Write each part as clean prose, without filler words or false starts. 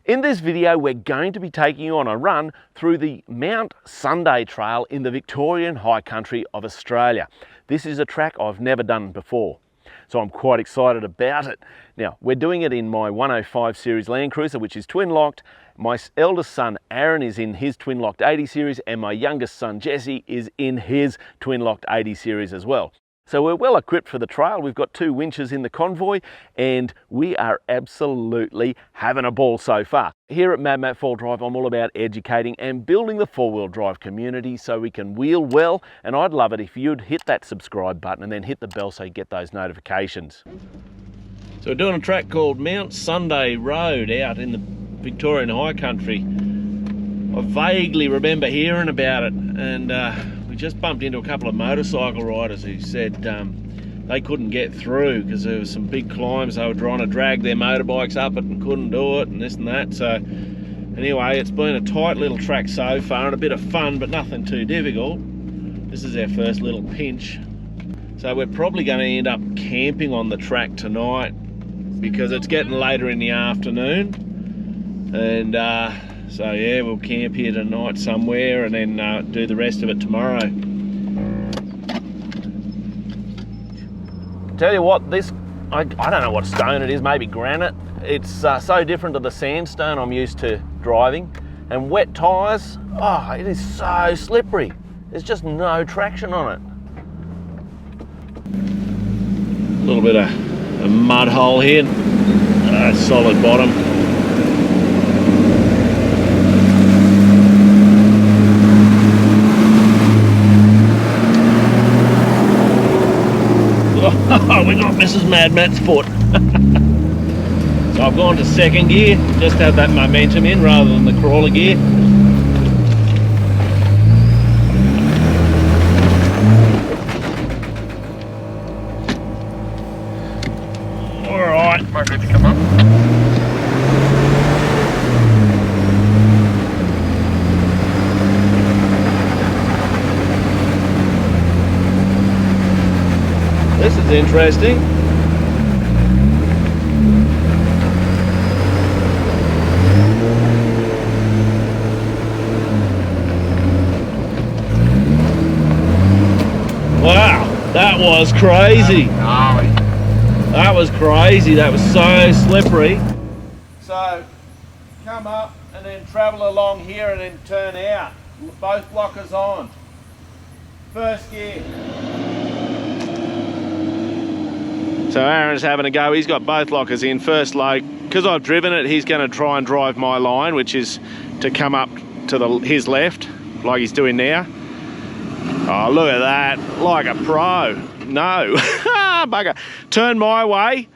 In this video, we're going to be taking you on a run through the Mount Sunday Trail in the Victorian High Country of Australia. This is a track I've never done before, so I'm quite excited about it. Now, we're doing it in my 105 series LandCruiser, which is twin-locked. My eldest son, Aaron, is in his twin-locked 80 series, and my youngest son, Jesse, is in his twin-locked 80 series as well. So we're well equipped for the trail. We've got 2 winches in the convoy and we are absolutely having a ball so far. Here at Mad Matt 4Drive, I'm all about educating and building the 4-wheel drive community so we can wheel well, and I'd love it if you'd hit that subscribe button and then hit the bell so you get those notifications. So we're doing a track called Mount Sunday Road out in the Victorian High Country. I vaguely remember hearing about it, and we just bumped into a couple of motorcycle riders who said they couldn't get through because there was some big climbs. They were trying to drag their motorbikes up it and couldn't do it, and this and that. So anyway, it's been a tight little track so far and a bit of fun, but nothing too difficult. This is our first little pinch. So we're probably going to end up camping on the track tonight because it's getting later in the afternoon, and so yeah, we'll camp here tonight somewhere and then do the rest of it tomorrow. Tell you what, this, I don't know what stone it is, maybe granite. It's so different to the sandstone I'm used to driving. And wet tyres, oh, it is so slippery. There's just no traction on it. A little bit of a mud hole here, solid bottom. Oh, we got Mrs. Mad Matt's foot. So I've gone to second gear, just to have that momentum in rather than the crawler gear. Alright. Might good to come up. This is interesting. Wow, that was crazy. That was crazy. That was so slippery. So come up and then travel along here and then turn out. Both blockers on. First gear. So Aaron's having a go. He's got both lockers in. First load, because I've driven it, he's going to try and drive my line, which is to come up to his left, like he's doing now. Oh, look at that, like a pro. No, bugger. Turn my way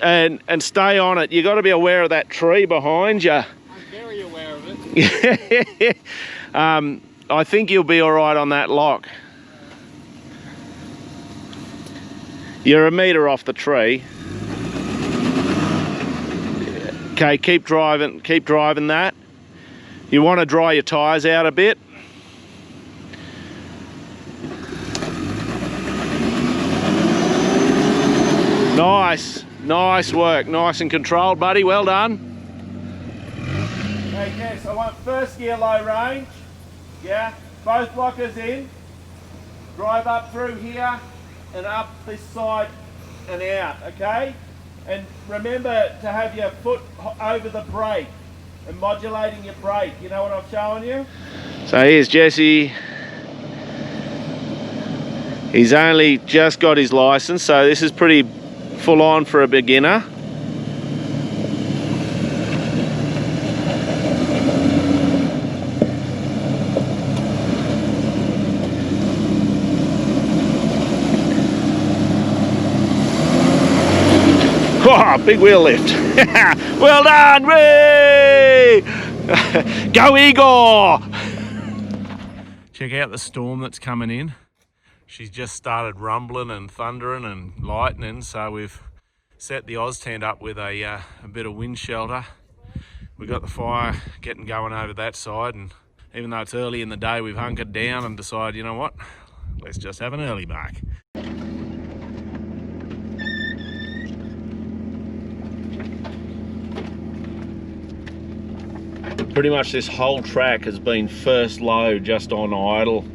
and stay on it. You've got to be aware of that tree behind you. I'm very aware of it. I think you'll be all right on that lock. You're a metre off the tree. Okay, keep driving that. You want to dry your tyres out a bit. Nice work, nice and controlled, buddy, well done. Okay, yes, I want first gear low range. Yeah, both blockers in. Drive up through here and up this side and out, okay? And remember to have your foot over the brake and modulating your brake. You know what I'm showing you? So here's Jesse. He's only just got his license, so this is pretty full on for a beginner. Oh, big wheel lift. Well done, Ray! Go Igor! Check out the storm that's coming in. She's just started rumbling and thundering and lightning, so we've set the Oz tent up with a bit of wind shelter. We've got the fire getting going over that side, and even though it's early in the day, we've hunkered down and decided, you know what, let's just have an early mark. Pretty much this whole track has been first load just on idle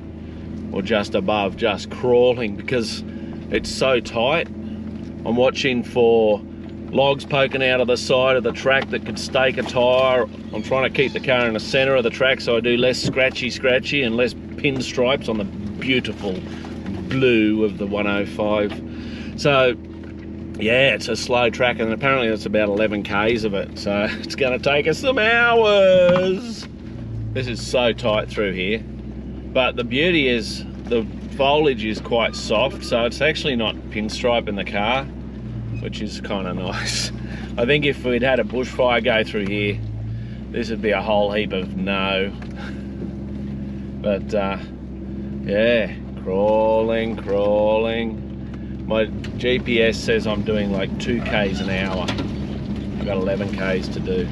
or just above, just crawling because it's so tight. I'm watching for logs poking out of the side of the track that could stake a tyre. I'm trying to keep the car in the centre of the track so I do less scratchy and less pinstripes on the beautiful blue of the 105. So yeah, it's a slow track, and apparently it's about 11 k's of it, so it's going to take us some hours. This is so tight through here, but the beauty is the foliage is quite soft, so it's actually not pinstriping the car, which is kind of nice. I think if we'd had a bushfire go through here, this would be a whole heap of no. But yeah, crawling. My GPS says I'm doing like 2 k's an hour. I've got 11 k's to do.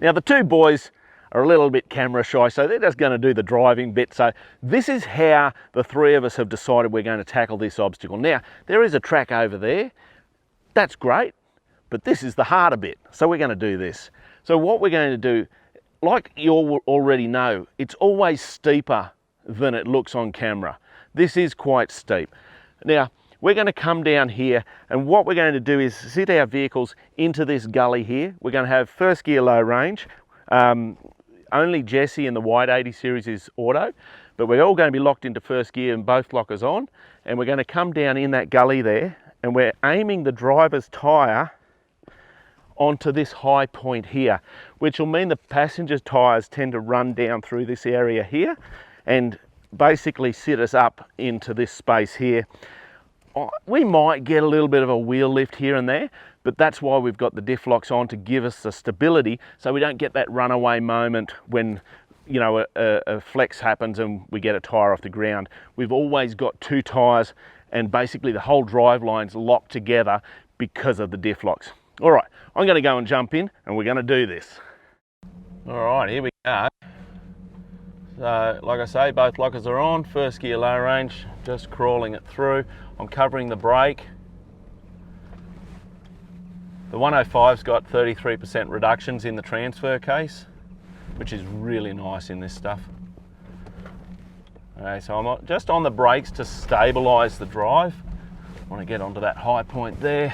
Now the two boys are a little bit camera shy, so they're just going to do the driving bit. So this is how the three of us have decided we're going to tackle this obstacle. Now, there is a track over there. That's great, but this is the harder bit. So we're going to do this. So what we're going to do, like you all already know, it's always steeper than it looks on camera. This is quite steep. Now, we're going to come down here, and what we're going to do is sit our vehicles into this gully here. We're going to have first gear low range. Only Jesse in the wide 80 series is auto, but we're all going to be locked into first gear and both lockers on, and we're going to come down in that gully there, and we're aiming the driver's tyre onto this high point here, which will mean the passenger's tyres tend to run down through this area here and basically sit us up into this space here. We might get a little bit of a wheel lift here and there, but that's why we've got the diff locks on, to give us the stability so we don't get that runaway moment when, you know, a flex happens and we get a tyre off the ground. We've always got 2 tyres, and basically the whole drive line's locked together because of the diff locks. All right, I'm going to go and jump in and we're going to do this. All right, here we go. So, like I say, both lockers are on, first gear low range, just crawling it through. I'm covering the brake. The 105's got 33% reductions in the transfer case, which is really nice in this stuff. Okay, so I'm just on the brakes to stabilise the drive. I want to get onto that high point there.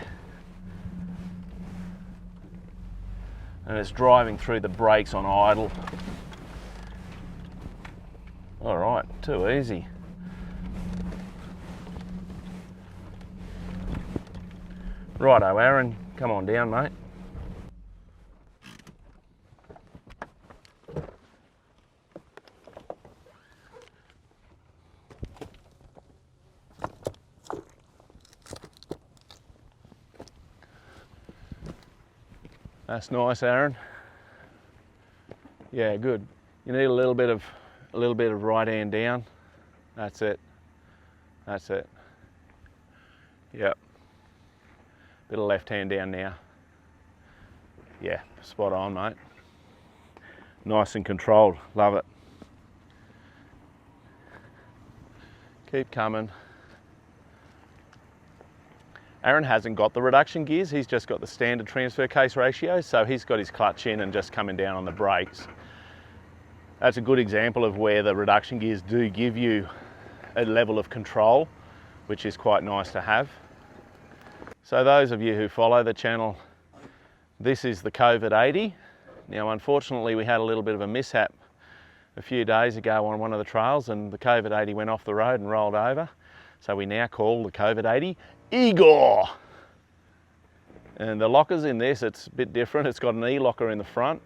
And it's driving through the brakes on idle. All right, too easy. Righto, Aaron, come on down, mate. That's nice, Aaron. Yeah, good. You need a little bit of right hand down. That's it. That's it. Yep. Bit of left hand down now. Yeah, spot on, mate. Nice and controlled. Love it. Keep coming. Aaron hasn't got the reduction gears, he's just got the standard transfer case ratio, so he's got his clutch in and just coming down on the brakes. That's a good example of where the reduction gears do give you a level of control, which is quite nice to have. So those of you who follow the channel, this is the COVID 80. Now unfortunately we had a little bit of a mishap a few days ago on one of the trails, and the COVID 80 went off the road and rolled over. So we now call the COVID 80 Igor. And the lockers in this, it's a bit different. It's got an E-locker in the front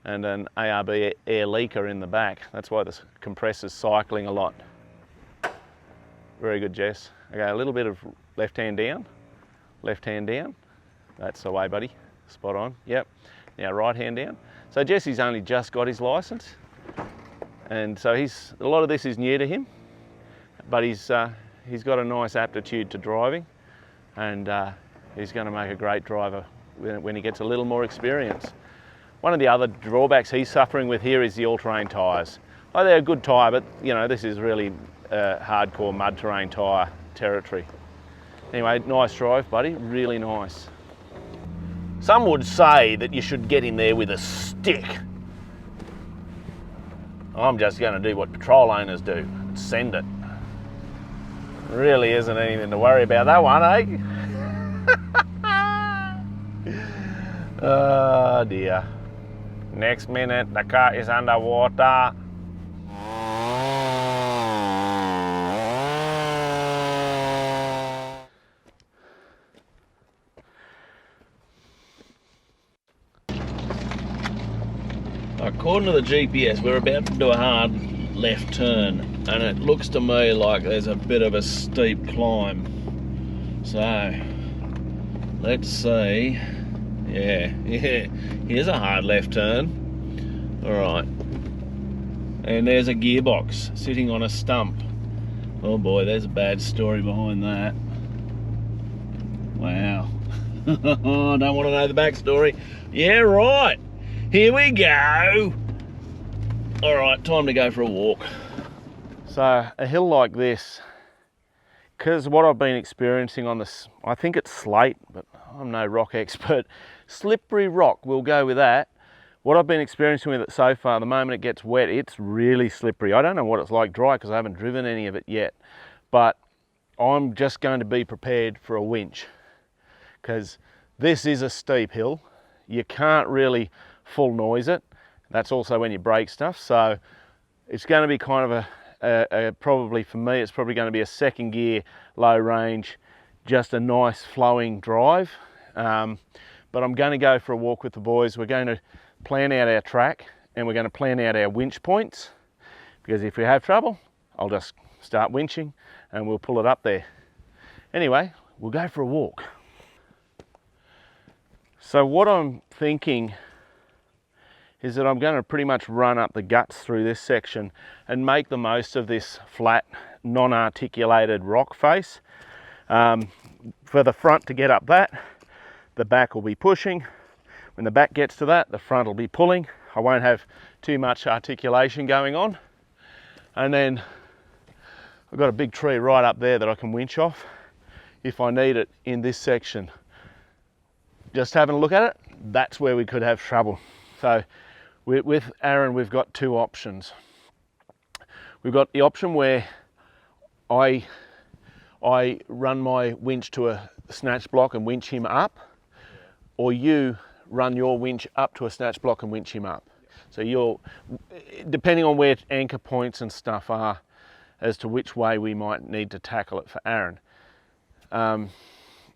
and an ARB air leaker in the back. That's why the compressor's cycling a lot. Very good, Jess. Okay, a little bit of left hand down. Left hand down. That's the way, buddy. Spot on. Yep. Now right hand down. So Jesse's only just got his license, and so a lot of this is new to him, but he's got a nice aptitude to driving, and he's going to make a great driver when he gets a little more experience. One of the other drawbacks he's suffering with here is the all-terrain tyres. Oh, they're a good tyre, but you know, this is really hardcore mud terrain tyre territory. Anyway, nice drive, buddy, really nice. Some would say that you should get in there with a stick. I'm just going to do what patrol owners do, send it. Really isn't anything to worry about that one, eh? Oh dear. Next minute, the car is underwater. According to the GPS, we're about to do a hard left turn, and it looks to me like there's a bit of a steep climb. So, let's see. Yeah, here's a hard left turn. All right. And there's a gearbox sitting on a stump. Oh boy, there's a bad story behind that. Wow. I don't want to know the backstory. Yeah, right. Here we go. All right, time to go for a walk. So a hill like this, because what I've been experiencing on this, I think it's slate, but I'm no rock expert. Slippery rock, we'll go with that. What I've been experiencing with it so far, the moment it gets wet, it's really slippery. I don't know what it's like dry because I haven't driven any of it yet, but I'm just going to be prepared for a winch because this is a steep hill. You can't really full noise it. That's also when you brake stuff. So it's going to be kind of probably for me, it's probably going to be a second gear, low range, just a nice flowing drive. But I'm going to go for a walk with the boys. We're going to plan out our track and we're going to plan out our winch points, because if we have trouble, I'll just start winching and we'll pull it up there. Anyway, we'll go for a walk. So what I'm thinking is that I'm going to pretty much run up the guts through this section and make the most of this flat, non-articulated rock face. For the front to get up that, the back will be pushing. When the back gets to that, the front will be pulling. I won't have too much articulation going on. And then I've got a big tree right up there that I can winch off if I need it in this section. Just having a look at it, that's where we could have trouble. So with Aaron, we've got two options. We've got the option where I run my winch to a snatch block and winch him up, or you run your winch up to a snatch block and winch him up. So you're, depending on where anchor points and stuff are, as to which way we might need to tackle it for Aaron. I mean,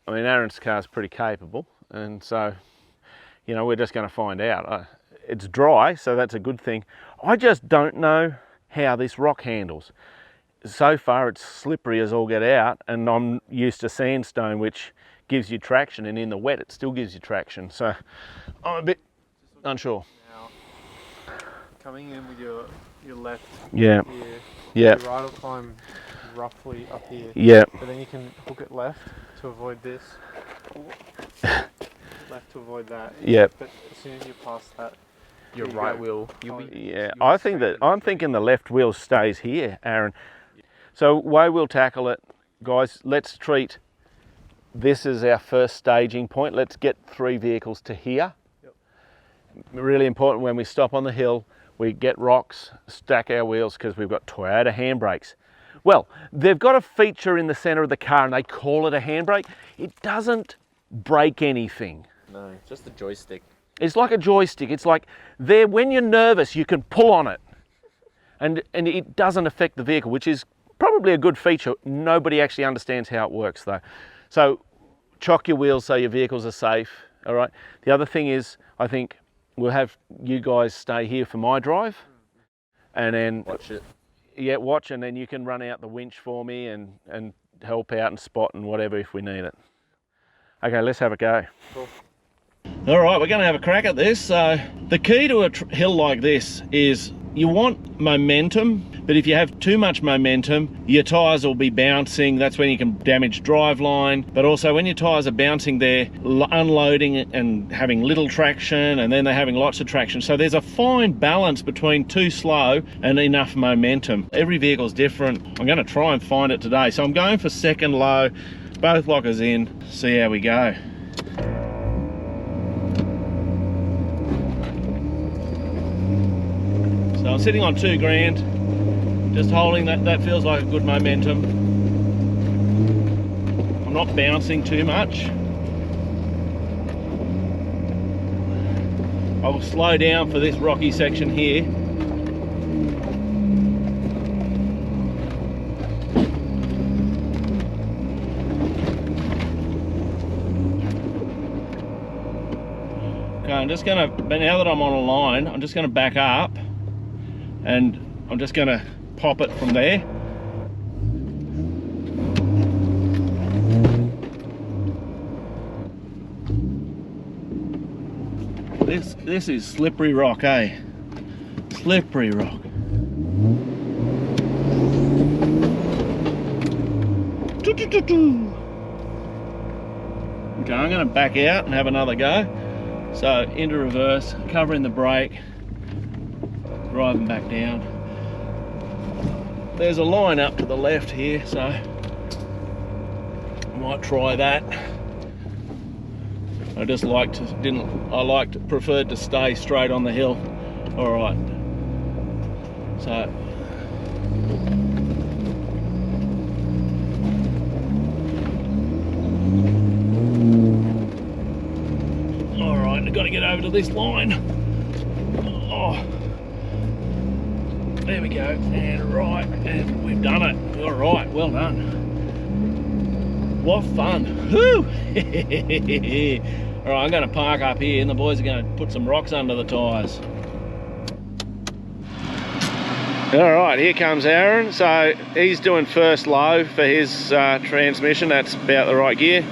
Aaron's car is pretty capable, and so, you know, we're just going to find out. It's dry, so that's a good thing. I just don't know how this rock handles. So far it's slippery as all get out, and I'm used to sandstone, which gives you traction, and in the wet it still gives you traction. So I'm a bit unsure. Now, coming in with your left Yeah. here, Yeah. your right will climb roughly up here. Yeah. But then you can hook it left to avoid this. Left to avoid that. Yeah. But as soon as you pass that, Your right wheel, you'll be... Yeah, I'm thinking the left wheel stays here, Aaron. So way we'll tackle it, guys, let's treat this as our first staging point. Let's get 3 vehicles to here. Yep. Really important when we stop on the hill, we get rocks, stack our wheels, because we've got Toyota handbrakes. Well, they've got a feature in the center of the car and they call it a handbrake. It doesn't break anything. No, just a joystick. It's like a joystick. It's like there, when you're nervous, you can pull on it and it doesn't affect the vehicle, which is probably a good feature. Nobody actually understands how it works though. So chock your wheels so your vehicles are safe, all right? The other thing is, I think we'll have you guys stay here for my drive and then... Watch it. Yeah, watch, and then you can run out the winch for me and help out and spot and whatever if we need it. Okay, let's have a go. Cool. All right, we're going to have a crack at this. So the key to a hill like this is you want momentum, but if you have too much momentum, your tyres will be bouncing. That's when you can damage driveline. But also when your tyres are bouncing, they're unloading and having little traction, and then they're having lots of traction. So there's a fine balance between too slow and enough momentum. Every vehicle's different. I'm going to try and find it today. So I'm going for second low, both lockers in, see how we go. I'm sitting on 2 grand, just holding that. That feels like a good momentum. I'm not bouncing too much. I'll slow down for this rocky section here. Okay, I'm just gonna, but now that I'm on a line, I'm just gonna back up and I'm just gonna pop it from there. This is slippery rock, eh? Slippery rock. Okay, I'm gonna back out and have another go. So into reverse, covering the brake, driving back down. There's a line up to the left here, so I might try that. I just preferred to stay straight on the hill. All right. So all right, I've got to get over to this line. Oh, there we go, and right, and we've done it. All right, well done. What fun! Woo! All right, I'm going to park up here, and the boys are going to put some rocks under the tyres. All right, here comes Aaron. So he's doing first low for his transmission. That's about the right gear.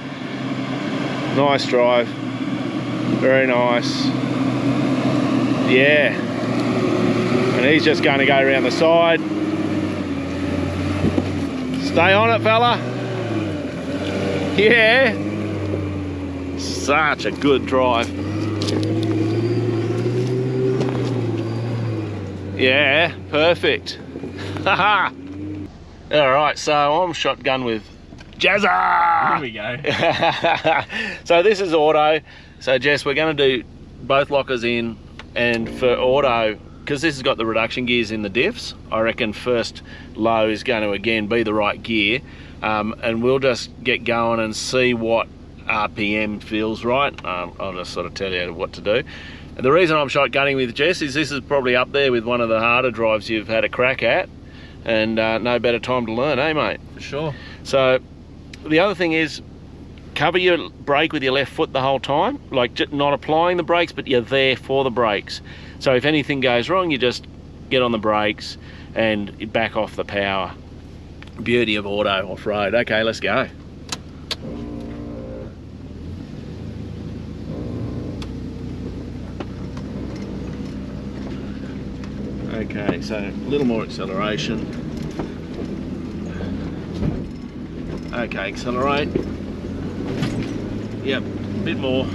Nice drive. Very nice. Yeah. And he's just going to go around the side. Stay on it, fella. Yeah. Such a good drive. Yeah, perfect. Haha. All right, so I'm shotgun with Jazza. Here we go. So this is auto. So Jess, we're going to do both lockers in, and for auto, because this has got the reduction gears in the diffs, I reckon first low is going to again be the right gear, and we'll just get going and see what RPM feels right. I'll just sort of tell you what to do. And the reason I'm shotgunning with Jess is this is probably up there with one of the harder drives you've had a crack at, and no better time to learn, eh mate? For sure. So the other thing is, cover your brake with your left foot the whole time, like not applying the brakes, but you're there for the brakes. So if anything goes wrong, you just get on the brakes and you back off the power. Beauty of auto off-road. Okay, let's go. Okay, so a little more acceleration. Okay, accelerate. Yep, bit more,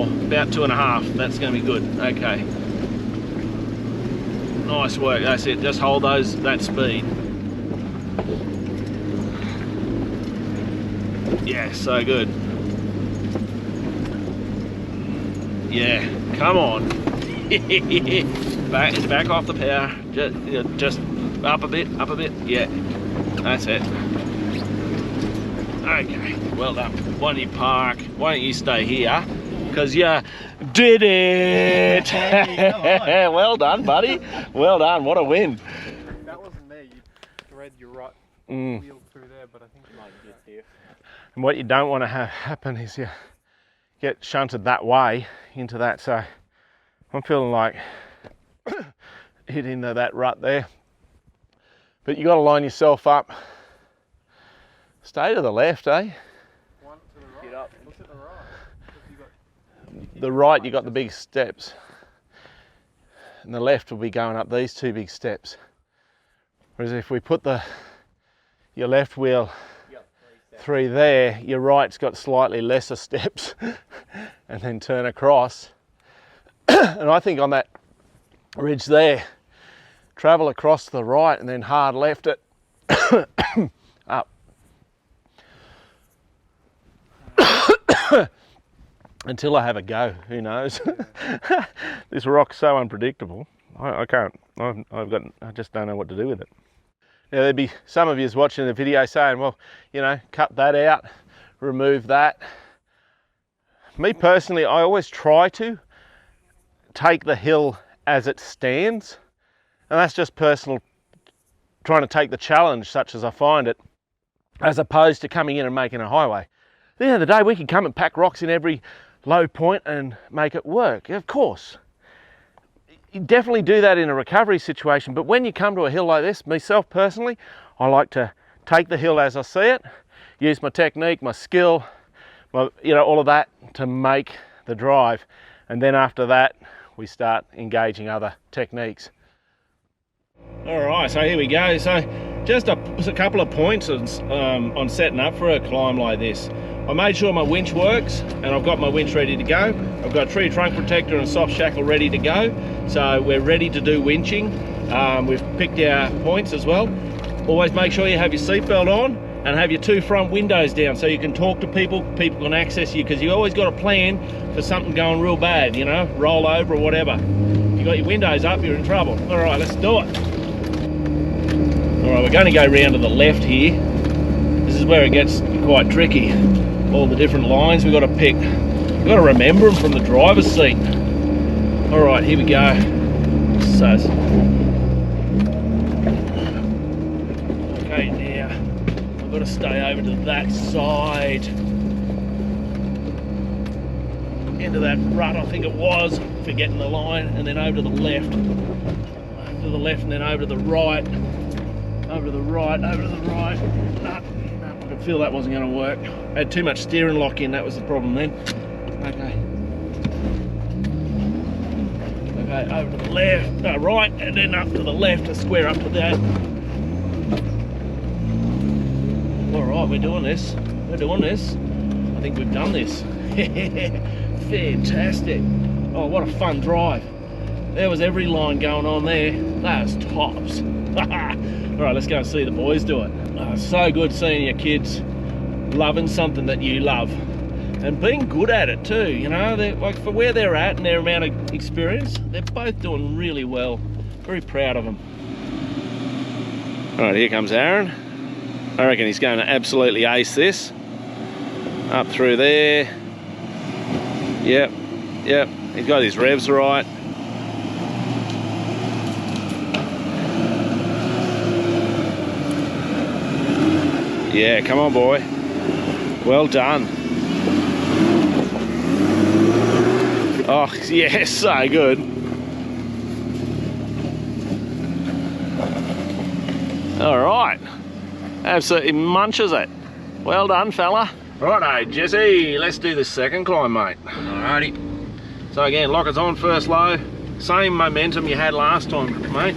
about 2.5. That's going to be good. Okay. Nice work. That's it. Just hold that speed. Yeah, so good. Yeah, come on. back off the power. Just up a bit. Yeah, that's it. Okay, well done. Why don't you park? Why don't you stay here? Because you did it! Hey, well done, buddy. Well done. What a win. That wasn't me. You thread your right wheel through there, but I think you might get here. And what you don't want to have happen is you get shunted that way into that. So I'm feeling like hit into that rut there. But you got to line yourself up. Stay to the left, eh? One to the right. Get up. Look at the right. The right, you got the big steps. And the left will be going up these 2 big steps. Whereas if we put your left wheel 3 there, your right's got slightly lesser steps and then turn across. And I think on that ridge there, travel across to the right and then hard left it up. Until I have a go, who knows? This rock's so unpredictable. I can't. I just don't know what to do with it. Now there'd be some of you watching the video saying, well, you know, cut that out, remove that. Me personally, I always try to take the hill as it stands, and that's just personal, trying to take the challenge such as I find it, as opposed to coming in and making a highway. At the end of the day, we can come and pack rocks in every low point and make it work, of course. You definitely do that in a recovery situation, but when you come to a hill like this, myself personally, I like to take the hill as I see it, use my technique, my skill, all of that to make the drive, and then after that we start engaging other techniques. All right, so here we go. So just a couple of points on setting up for a climb like this. I made sure my winch works, and I've got my winch ready to go. I've got a tree trunk protector and a soft shackle ready to go, so we're ready to do winching. We've picked our points as well. Always make sure you have your seatbelt on and have your 2 front windows down so you can talk to people can access you, because you always got a plan for something going real bad, you know, roll over or whatever. If you got your windows up, you're in trouble. All right, let's do it. All right, we're going to go round to the left here. This is where it gets quite tricky. All the different lines we've got to pick. We've got to remember them from the driver's seat. All right, here we go. So, okay, now I've got to stay over to that side. Into that rut, I think it was, forgetting the line, and then over to the left. Over to the left and then over to the right. Over to the right, over to the right. No, I could feel that wasn't going to work. I had too much steering lock in, that was the problem then. Okay. Okay, over to the left, right, and then up to the left to square up to that. All right, we're doing this. We're doing this. I think we've done this. Fantastic. Oh, what a fun drive. There was every line going on there. That was tops. All right, let's go and see the boys do it. Oh, so good seeing your kids loving something that you love and being good at it too. You know, like for where they're at and their amount of experience, they're both doing really well. Very proud of them. All right, here comes Aaron. I reckon he's going to absolutely ace this. Up through there. Yep, he's got his revs right. Yeah, come on, boy. Well done. Oh, yeah, so good. All right. Absolutely munches it. Well done, fella. Righto, Jesse, let's do the second climb, mate. Alrighty. So again, lockers on, first low. Same momentum you had last time, mate.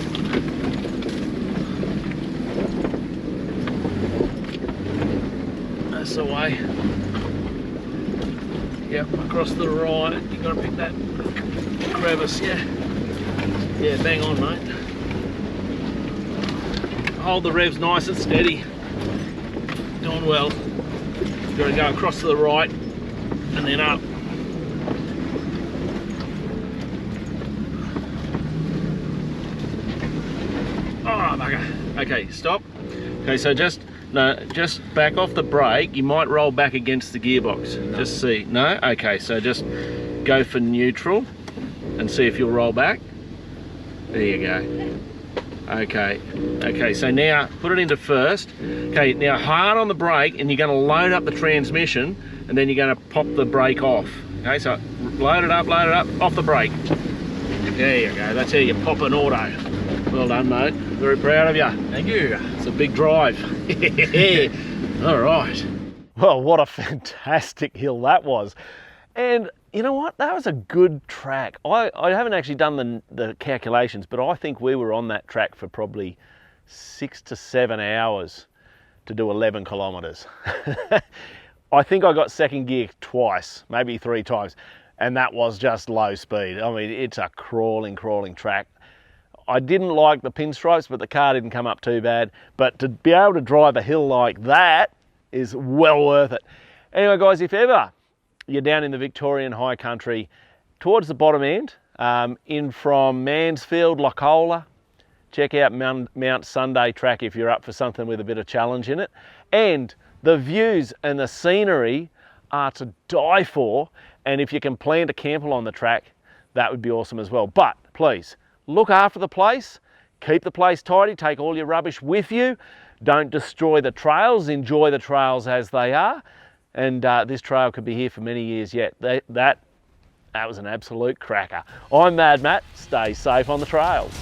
That's the way. Yep, across the right. You gotta pick that crevice, yeah. Yeah, bang on, mate. Hold the revs nice and steady. Doing well. You gotta go across to the right and then up. Oh, bugger. Okay, stop. Okay, so just back off the brake. You might roll back against the gearbox. No. Just see. No? Okay, so just go for neutral and see if you'll roll back. There you go. Okay, so now put it into first. Okay, now hard on the brake, and you're going to load up the transmission, and then you're going to pop the brake off. Okay, so load it up, off the brake. There you go, that's how you pop an auto. Well done, mate. Very proud of you. Thank you. It's a big drive. All right. Well, what a fantastic hill that was. And you know what? That was a good track. I haven't actually done the calculations, but I think we were on that track for probably 6 to 7 hours to do 11 kilometers. I think I got second gear twice, maybe 3 times, and that was just low speed. I mean, it's a crawling track. I didn't like the pinstripes, but the car didn't come up too bad. But to be able to drive a hill like that is well worth it. Anyway, guys, if ever you're down in the Victorian High Country, towards the bottom end, in from Mansfield, Lochola. Check out Mount Sunday track if you're up for something with a bit of challenge in it. And the views and the scenery are to die for, and if you can plant a camper on the track, that would be awesome as well. But please, look after the place, keep the place tidy, take all your rubbish with you, don't destroy the trails, enjoy the trails as they are, and this trail could be here for many years yet. That was an absolute cracker. I'm Mad Matt, stay safe on the trails.